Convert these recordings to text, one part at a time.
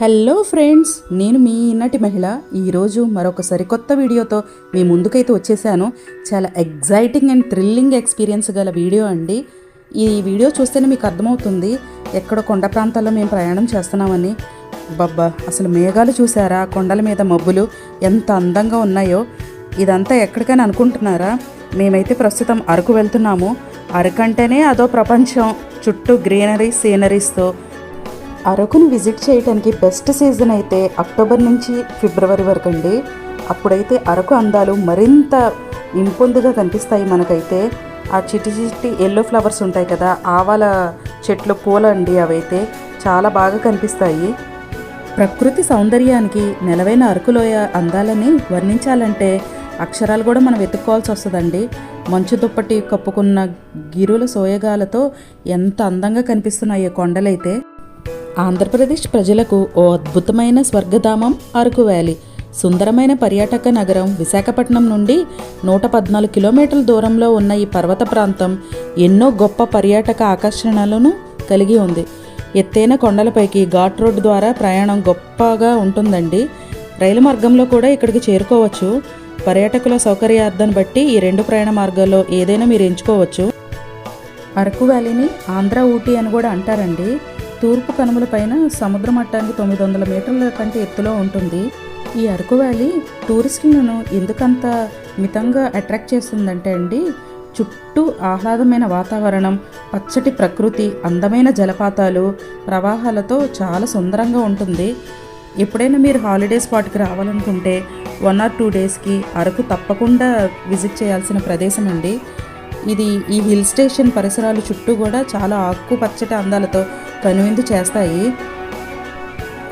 Hello friends, నేను మీ ఈనాటి మహిళ. ఈరోజు మరొక సరికొత్త వీడియోతో మీ ముందుకైతే వచ్చేసాను. చాలా ఎగ్జైటింగ్ అండ్ థ్రిల్లింగ్ ఎక్స్పీరియన్స్ గల వీడియో అండి. ఈ వీడియో చూస్తేనే మీకు అర్థమవుతుంది ఎక్కడ కొండ ప్రాంతాల్లో మేము ప్రయాణం చేస్తున్నామని. బబ్బా, అసలు మేఘాలు చూసారా? కొండల మీద మబ్బులు ఎంత అందంగా ఉన్నాయో. ఇదంతా ఎక్కడికైనా అనుకుంటున్నారా? మేమైతే ప్రస్తుతం అరకు వెళ్తున్నాము. అరకు అంటేనే అదో ప్రపంచం, చుట్టూ గ్రీనరీ సీనరీస్తో. అరకును విజిట్ చేయడానికి బెస్ట్ సీజన్ అయితే అక్టోబర్ నుంచి ఫిబ్రవరి వరకు అండి. అప్పుడైతే అరకు అందాలు మరింత ఇంపొందుగా కనిపిస్తాయి మనకైతే. ఆ చిట్టి చిట్టి ఎల్లో ఫ్లవర్స్ ఉంటాయి కదా, ఆవాల చెట్లు పూల అండి, అవైతే చాలా బాగా కనిపిస్తాయి. ప్రకృతి సౌందర్యానికి నెలవైన అరకులోయ అందాలని వర్ణించాలంటే అక్షరాలు కూడా మనం వెతుక్కోవాల్సి వస్తుందండి. మంచు దుప్పటి కప్పుకున్న గిరుల సోయగాలతో ఎంత అందంగా కనిపిస్తున్నాయి కొండలైతే. ఆంధ్రప్రదేశ్ ప్రజలకు ఓ అద్భుతమైన స్వర్గధామం అరకు వ్యాలీ. సుందరమైన పర్యాటక నగరం విశాఖపట్నం నుండి 114 కిలోమీటర్ల దూరంలో ఉన్న ఈ పర్వత ప్రాంతం ఎన్నో గొప్ప పర్యాటక ఆకర్షణలను కలిగి ఉంది. ఎత్తైన కొండలపైకి ఘాట్ రోడ్డు ద్వారా ప్రయాణం గొప్పగా ఉంటుందండి. రైలు మార్గంలో కూడా ఇక్కడికి చేరుకోవచ్చు. పర్యాటకుల సౌకర్యార్థాన్ని బట్టి ఈ రెండు ప్రయాణ మార్గాల్లో ఏదైనా మీరు ఎంచుకోవచ్చు. అరకు వ్యాలీని ఆంధ్ర ఊటీ అని కూడా అంటారండి. తూర్పు కనుమల పైన సముద్ర మట్టానికి 900 మీటర్ల కంటే ఎత్తులో ఉంటుంది. ఈ అరకు వ్యాలీ టూరిస్టులను ఎందుకంత మితంగా అట్రాక్ట్ చేస్తుందంటే అండి, చుట్టూ ఆహ్లాదమైన వాతావరణం, పచ్చటి ప్రకృతి, అందమైన జలపాతాలు, ప్రవాహాలతో చాలా సుందరంగా ఉంటుంది. ఎప్పుడైనా మీరు హాలిడే స్పాట్కి రావాలనుకుంటే 1 or 2 డేస్కి అరకు తప్పకుండా విజిట్ చేయాల్సిన ప్రదేశం అండి. ఇది ఈ హిల్ స్టేషన్ పరిసరాలు చుట్టూ కూడా చాలా ఆకుపచ్చటి అందాలతో కనువిందు చేస్తాయి.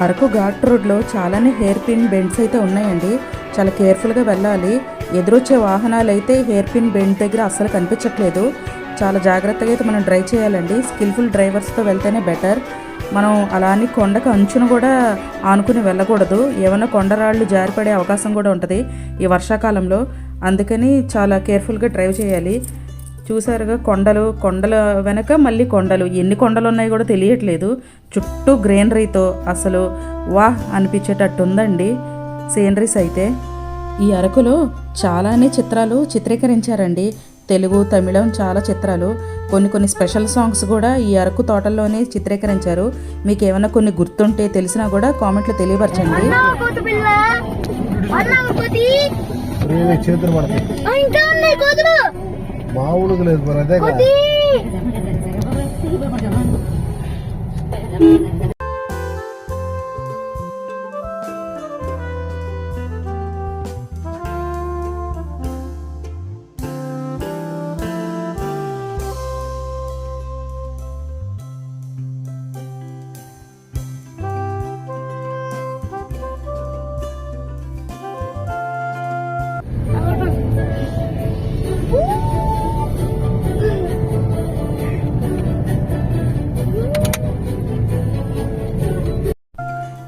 అరకు ఘాట్ రోడ్లో చాలానే హెయిర్ పిన్ బెండ్స్ అయితే ఉన్నాయండి. చాలా కేర్ఫుల్గా వెళ్ళాలి. ఎదురొచ్చే వాహనాలు అయితే హెయిర్ పిన్ బెండ్ దగ్గర అస్సలు కనిపించట్లేదు. చాలా జాగ్రత్తగా అయితే మనం డ్రైవ్ చేయాలండి. స్కిల్ఫుల్ డ్రైవర్స్తో వెళ్తేనే బెటర్. మనం అలా అని కొండకు అంచును కూడా ఆనుకుని వెళ్ళకూడదు. ఏమైనా కొండరాళ్ళు జారిపడే అవకాశం కూడా ఉంటుంది ఈ వర్షాకాలంలో. అందుకని చాలా కేర్ఫుల్గా డ్రైవ్ చేయాలి. చూసారుగా కొండల వెనక మళ్ళీ కొండలు, ఎన్ని కొండలు ఉన్నాయో కూడా తెలియట్లేదు. చుట్టూ గ్రీనరీతో అసలు వాహ్ అనిపించేటట్టు ఉందండి సీనరీస్ అయితే. ఈ అరకులో చాలానే చిత్రాలు చిత్రీకరించారండి. తెలుగు, తమిళం చాలా చిత్రాలు. కొన్ని స్పెషల్ సాంగ్స్ కూడా ఈ అరకు తోటల్లోనే చిత్రీకరించారు. మీకు ఏమైనా కొన్ని గుర్తుంటే తెలిసినా కూడా కామెంట్లో తెలియపరచండి. మామూలుగా లేదు మరి అదే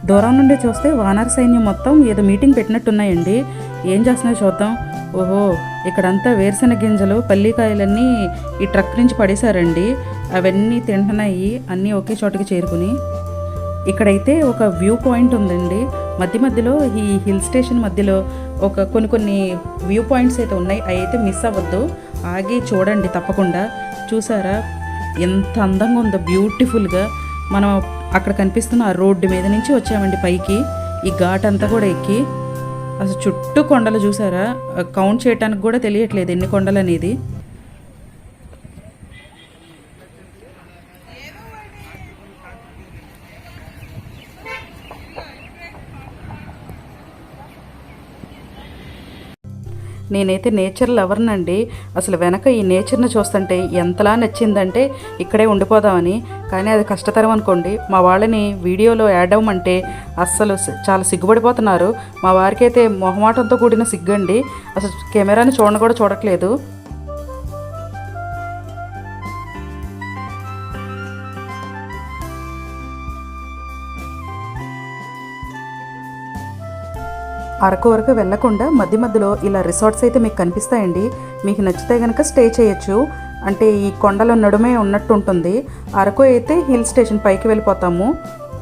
దూరం నుండి చూస్తే వానర సైన్యం మొత్తం ఏదో మీటింగ్ పెట్టినట్టున్నాయండి. ఏం చేస్తున్నాయో చూద్దాం. ఓహో, ఇక్కడంతా వేరుశెనగ గింజలు, పల్లికాయలన్నీ ఈ ట్రక్ నుంచి పడేశారండి. అవన్నీ తింటున్నాయి, అన్నీ ఒకే చోటుకి చేరుకుని. ఇక్కడైతే ఒక వ్యూ పాయింట్ ఉందండి. మధ్యలో ఈ హిల్ స్టేషన్ మధ్యలో కొన్ని వ్యూ పాయింట్స్ అయితే ఉన్నాయి. అవి అయితే మిస్ అవ్వద్దు, ఆగి చూడండి తప్పకుండా. చూసారా ఎంత అందంగా ఉందో, బ్యూటిఫుల్గా. మనం అక్కడ కనిపిస్తున్న ఆ రోడ్డు మీద నుంచి వచ్చామండి పైకి. ఈ ఘాట్ అంతా కూడా ఎక్కి అసలు చుట్టూ కొండలు చూసారా? కౌంట్ చేయడానికి కూడా తెలియట్లేదు ఎన్ని కొండలు అనేది. నేనైతే నేచర్ లవర్నండి. అసలు వెనక ఈ నేచర్ని చూస్తుంటే ఎంతలా నచ్చిందంటే ఇక్కడే ఉండిపోదామని. కానీ అది కష్టతరం అనుకోండి. మా వాళ్ళని వీడియోలో యాడ్ అవ్వమంటే అస్సలు చాలా సిగ్గుపడిపోతున్నారు. మా వారికి అయితే మొహమాటంతో కూడిన సిగ్గండి. అసలు కెమెరాని కూడా చూడట్లేదు. అరకు వరకు వెళ్లకుండా మధ్యలో ఇలా రిసార్ట్స్ అయితే మీకు కనిపిస్తాయండి. మీకు నచ్చితే కనుక స్టే చేయొచ్చు. అంటే ఈ కొండల నడుమే ఉన్నట్టు ఉంటుంది. అరకు అయితే హిల్ స్టేషన్ పైకి వెళ్ళిపోతాము.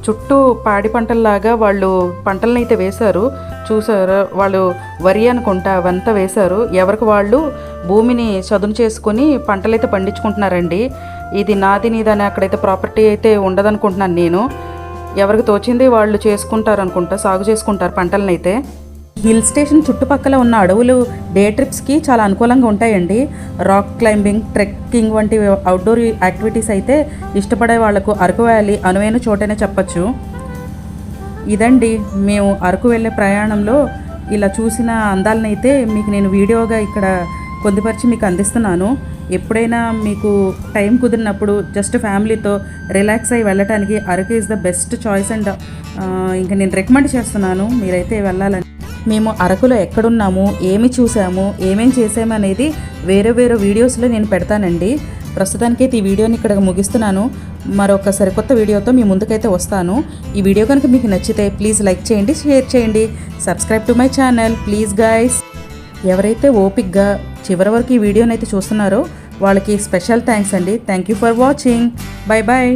చుట్టూ పాడి పంటల్లాగా వాళ్ళు పంటలను అయితే వేశారు. చూసారు, వాళ్ళు వరి అనుకుంటా అవంతా వేశారు. ఎవరికి వాళ్ళు భూమిని చదును చేసుకొని పంటలైతే పండించుకుంటున్నారండి. ఇది నాది నీదని అక్కడైతే ప్రాపర్టీ అయితే ఉండదనుకుంటున్నాను నేను. ఎవరికి తోచింది వాళ్ళు చేసుకుంటారు అనుకుంటా, సాగు చేసుకుంటారు పంటలను అయితే. హిల్ స్టేషన్ చుట్టుపక్కల ఉన్న అడవులు డే ట్రిప్స్కి చాలా అనుకూలంగా ఉంటాయండి. రాక్ క్లైంబింగ్, ట్రెక్కింగ్ వంటి అవుట్డోర్ యాక్టివిటీస్ అయితే ఇష్టపడే వాళ్లకు అరకు వ్యాలీ అనువైన చోటనే చెప్పచ్చు. ఇదండి మేము అరకు వెళ్ళే ప్రయాణంలో ఇలా చూసిన అందాలను అయితే మీకు నేను వీడియోగా ఇక్కడ పొందుపరిచి మీకు అందిస్తున్నాను. ఎప్పుడైనా మీకు టైం కుదిరినప్పుడు జస్ట్ ఫ్యామిలీతో రిలాక్స్ అయ్యి వెళ్ళటానికి Araku is the best choice and ఇంకా నేను రికమెండ్ చేస్తున్నాను మీరైతే వెళ్ళాలని. మేము అరకులో ఎక్కడున్నాము, ఏమి చూసాము, ఏమేం చేసాము అనేది వేరే వీడియోస్లో నేను పెడతానండి. ప్రస్తుతానికైతే ఈ వీడియోని ఇక్కడ ముగిస్తున్నాను. మరొక సరికొత్త వీడియోతో మీ ముందుకైతే వస్తాను. ఈ వీడియో కనుక మీకు నచ్చితే ప్లీజ్ లైక్ చేయండి, షేర్ చేయండి, subscribe to my channel please guys. ఎవరైతే ఓపిక్గా చివరి వరకు ఈ వీడియోని అయితే చూస్తున్నారో వాళ్ళకి స్పెషల్ థ్యాంక్స్ అండి. Thank you for watching. Bye bye.